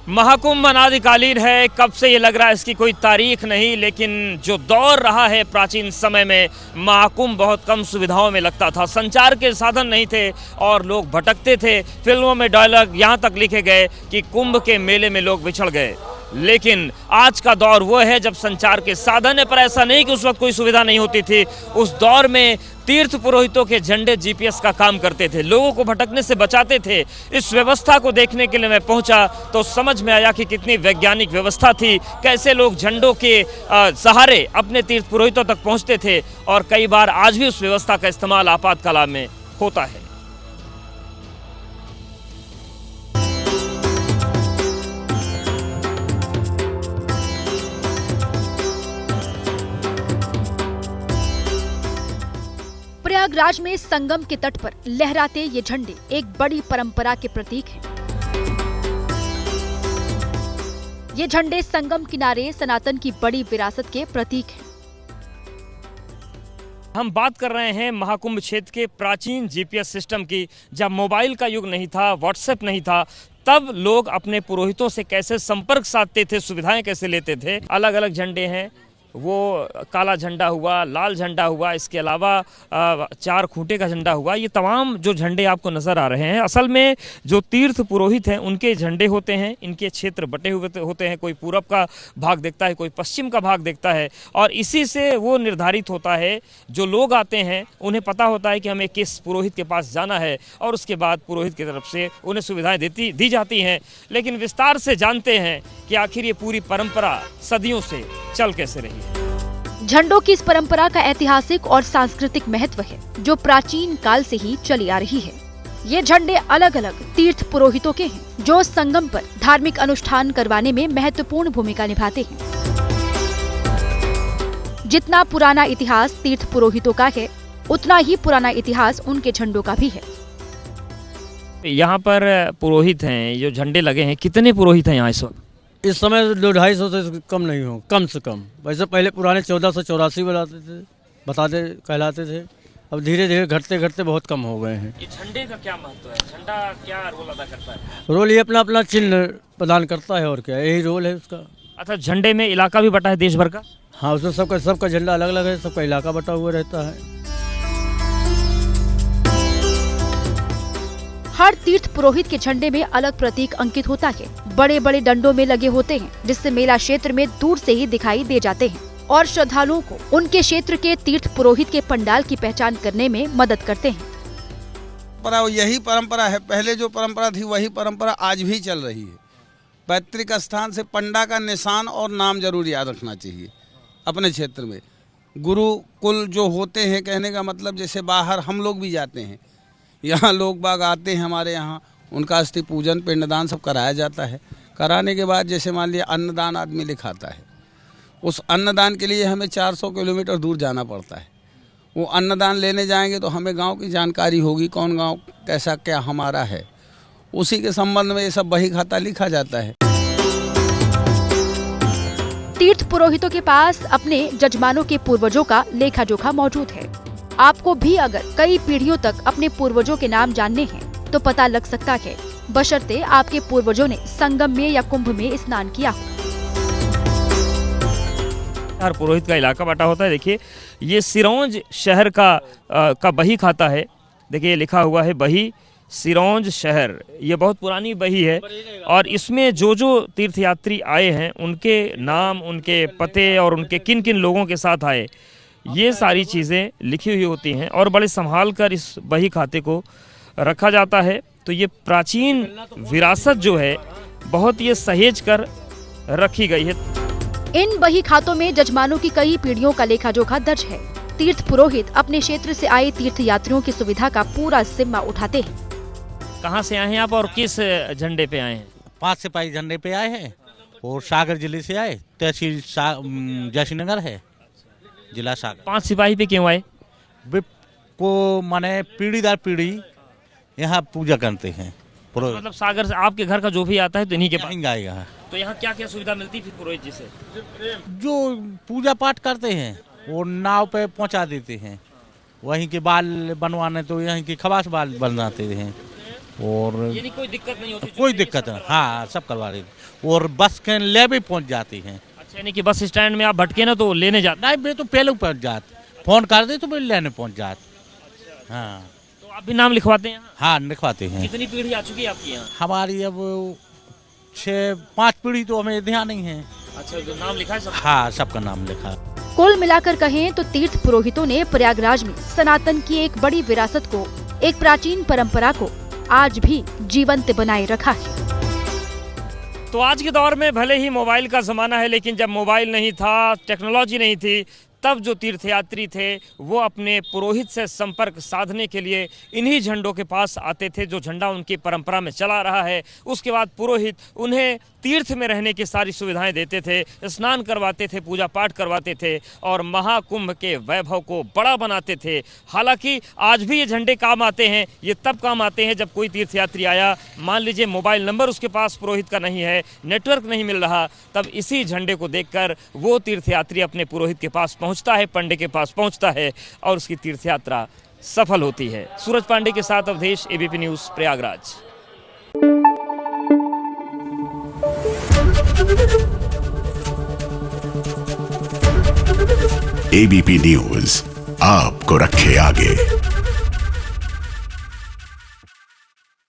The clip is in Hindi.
महाकुंभ अनादिकालीन है। कब से ये लग रहा है इसकी कोई तारीख नहीं, लेकिन जो दौर रहा है प्राचीन समय में महाकुंभ बहुत कम सुविधाओं में लगता था। संचार के साधन नहीं थे और लोग भटकते थे। फिल्मों में डायलॉग यहाँ तक लिखे गए कि कुंभ के मेले में लोग बिछड़ गए। लेकिन आज का दौर वो है जब संचार के साधन है, पर ऐसा नहीं कि उस वक्त कोई सुविधा नहीं होती थी। उस दौर में तीर्थ पुरोहितों के झंडे जीपीएस का काम करते थे, लोगों को भटकने से बचाते थे। इस व्यवस्था को देखने के लिए मैं पहुंचा तो समझ में आया कि कितनी वैज्ञानिक व्यवस्था थी, कैसे लोग झंडों के सहारे अपने तीर्थ पुरोहितों तक पहुंचते थे। और कई बार आज भी उस व्यवस्था का इस्तेमाल आपातकाल में होता है। प्रयागराज में संगम के तट पर लहराते ये झंडे एक बड़ी परंपरा के प्रतीक हैं। ये झंडे संगम किनारे सनातन की बड़ी विरासत के प्रतीक हैं। हम बात कर रहे हैं महाकुंभ क्षेत्र के प्राचीन जीपीएस सिस्टम की। जब मोबाइल का युग नहीं था, व्हाट्सएप नहीं था, तब लोग अपने पुरोहितों से कैसे संपर्क साधते थे, सुविधाएं कैसे लेते थे। अलग अलग झंडे हैं, वो काला झंडा हुआ, लाल झंडा हुआ, इसके अलावा 4 खूंटे का झंडा हुआ। ये तमाम जो झंडे आपको नज़र आ रहे हैं, असल में जो तीर्थ पुरोहित हैं उनके झंडे होते हैं। इनके क्षेत्र बटे हुए होते हैं, कोई पूरब का भाग देखता है, कोई पश्चिम का भाग देखता है, और इसी से वो निर्धारित होता है। जो लोग आते हैं उन्हें पता होता है कि हमें किस पुरोहित के पास जाना है, और उसके बाद पुरोहित की तरफ से उन्हें सुविधाएँ दी जाती हैं। लेकिन विस्तार से जानते हैं कि आखिर ये पूरी परंपरा सदियों से चल कैसे रही है। झंडों की इस परंपरा का ऐतिहासिक और सांस्कृतिक महत्व है, जो प्राचीन काल से ही चली आ रही है। ये झंडे अलग अलग तीर्थ पुरोहितों के हैं, जो संगम पर धार्मिक अनुष्ठान करवाने में महत्वपूर्ण भूमिका निभाते हैं। जितना पुराना इतिहास तीर्थ पुरोहितों का है, उतना ही पुराना इतिहास उनके झंडों का भी है। यहाँ पर पुरोहित हैं, जो झंडे लगे हैं, कितने पुरोहित हैं यहाँ इस वक्त? इस समय 200-250 से कम नहीं हो, कम से कम। वैसे पहले पुराने 1484 बताते कहलाते थे। अब धीरे धीरे घटते घटते बहुत कम हो गए हैं। ये झंडे का क्या महत्व है? झंडा क्या रोल अदा करता है? रोल ये अपना अपना चिन्ह प्रदान करता है, और क्या यही रोल है उसका। अच्छा, झंडे में इलाका भी बटा है देश भर का? हाँ, उसमें सबका झंडा अलग अलग है, सबका इलाका बटा हुआ रहता है। हर तीर्थ पुरोहित के झंडे में अलग प्रतीक अंकित होता है। बड़े बड़े डंडों में लगे होते हैं, जिससे मेला क्षेत्र में दूर से ही दिखाई दे जाते हैं और श्रद्धालुओं को उनके क्षेत्र के तीर्थ पुरोहित के पंडाल की पहचान करने में मदद करते हैं। यही परंपरा है, पहले जो परंपरा थी वही परंपरा आज भी चल रही है। पैतृक स्थान से पंडा का निशान और नाम जरूर याद रखना चाहिए अपने क्षेत्र में। गुरुकुल जो होते हैं, कहने का मतलब जैसे बाहर हम लोग भी जाते हैं, यहाँ लोग बाग आते हैं हमारे यहाँ, उनका अस्थि पूजन पिंडदान सब कराया जाता है। कराने के बाद जैसे मान लिया अन्नदान आदमी लिखाता है, उस अन्नदान के लिए हमें 400 किलोमीटर दूर जाना पड़ता है। वो अन्नदान लेने जाएंगे तो हमें गांव की जानकारी होगी, कौन गांव कैसा क्या हमारा है, उसी के संबंध में ये सब बही खाता लिखा जाता है। तीर्थ पुरोहितों के पास अपने जजमानों के पूर्वजों का लेखा जोखा मौजूद है। आपको भी अगर कई पीढ़ियों तक अपने पूर्वजों के नाम जानने हैं तो पता लग सकता है, बशर्ते आपके पूर्वजों ने संगम में या कुंभ में स्नान किया हो। हर पुरोहित का इलाका बटा होता है। देखिए, ये सिरौंज शहर का बही खाता है। देखिए, लिखा हुआ है बही सिरौंज शहर। ये बहुत पुरानी बही है, और इसमें जो जो तीर्थयात्री आए हैं उनके नाम, उनके पते और उनके किन किन लोगों के साथ आए, ये सारी चीज़ें लिखी हुई होती हैं और बड़े संभाल कर इस बही खाते को रखा जाता है। तो ये प्राचीन विरासत जो है बहुत ये सहेज कर रखी गई है। इन बही खातों में जजमानों की कई पीढ़ियों का लेखा जोखा दर्ज है। तीर्थ पुरोहित अपने क्षेत्र से आए तीर्थ यात्रियों की सुविधा का पूरा जिम्मा उठाते हैं। कहाँ से आए हैं आप और किस झंडे पे आए हैं? 5 सिपाही झंडे पे आए हैं और सागर जिले से आए। तहसील जयश्रीनगर है, जिला सागर। 5 सिपाही पे क्यों आए? को माने पीढ़ी दर पीढ़ी यहाँ पूजा करते हैं। मतलब सागर से आपके घर का जो भी आता है तो इन्हीं के पास आएगा। तो यहाँ क्या क्या सुविधा मिलती थी पुरोहित जी से? जो पूजा पाठ करते हैं वो नाव पे पहुँचा देते हैं। वहीं के बाल बनवाने तो यहीं के खवास बाल बनाते हैं। और यानी कोई दिक्कत नहीं होती? कोई दिक्कत है, हाँ सब करवा रही थी। और बस के ले भी पहुँच जाती हैं। अच्छा, यानी कि बस स्टैंड में आप भटके ना तो लेने जाते? नहीं, मैं तो पहले पहुँच जात, फोन कर दे तो मैं लेने पहुँच जात। हाँ, तो आप भी नाम लिखवाते हैं यहाँ? हाँ लिखवाते हैं। कितनी पीढ़ी आ चुकी है आपकी यहाँ? हमारी अब 6-5 पीढ़ी तो हमें ध्यान नहीं है। अच्छा, जो नाम लिखा है सब? हाँ, सबका नाम लिखा। कुल मिलाकर कहें तो तीर्थ पुरोहितों ने प्रयागराज में सनातन की एक बड़ी विरासत को, एक प्राचीन परंपरा को आज भी जीवंत बनाए रखा है। तो आज के दौर में भले ही मोबाइल का ज़माना है, लेकिन जब मोबाइल नहीं था, टेक्नोलॉजी नहीं थी, तब जो तीर्थयात्री थे वो अपने पुरोहित से संपर्क साधने के लिए इन्हीं झंडों के पास आते थे, जो झंडा उनकी परंपरा में चला रहा है। उसके बाद पुरोहित उन्हें तीर्थ में रहने की सारी सुविधाएं देते थे, स्नान करवाते थे, पूजा पाठ करवाते थे और महाकुंभ के वैभव को बड़ा बनाते थे। हालांकि आज भी ये झंडे काम आते हैं। ये तब काम आते हैं जब कोई तीर्थयात्री आया, मान लीजिए मोबाइल नंबर उसके पास पुरोहित का नहीं है, नेटवर्क नहीं मिल रहा, तब इसी झंडे को देखकर वो तीर्थयात्री अपने पुरोहित के पास पहुंचता है, पंडे के पास पहुंचता है और उसकी तीर्थ यात्रा सफल होती है। सूरज पांडे के साथ Awadhesh, ABP news, Prayagraj. ABP news आपको रखे आगे।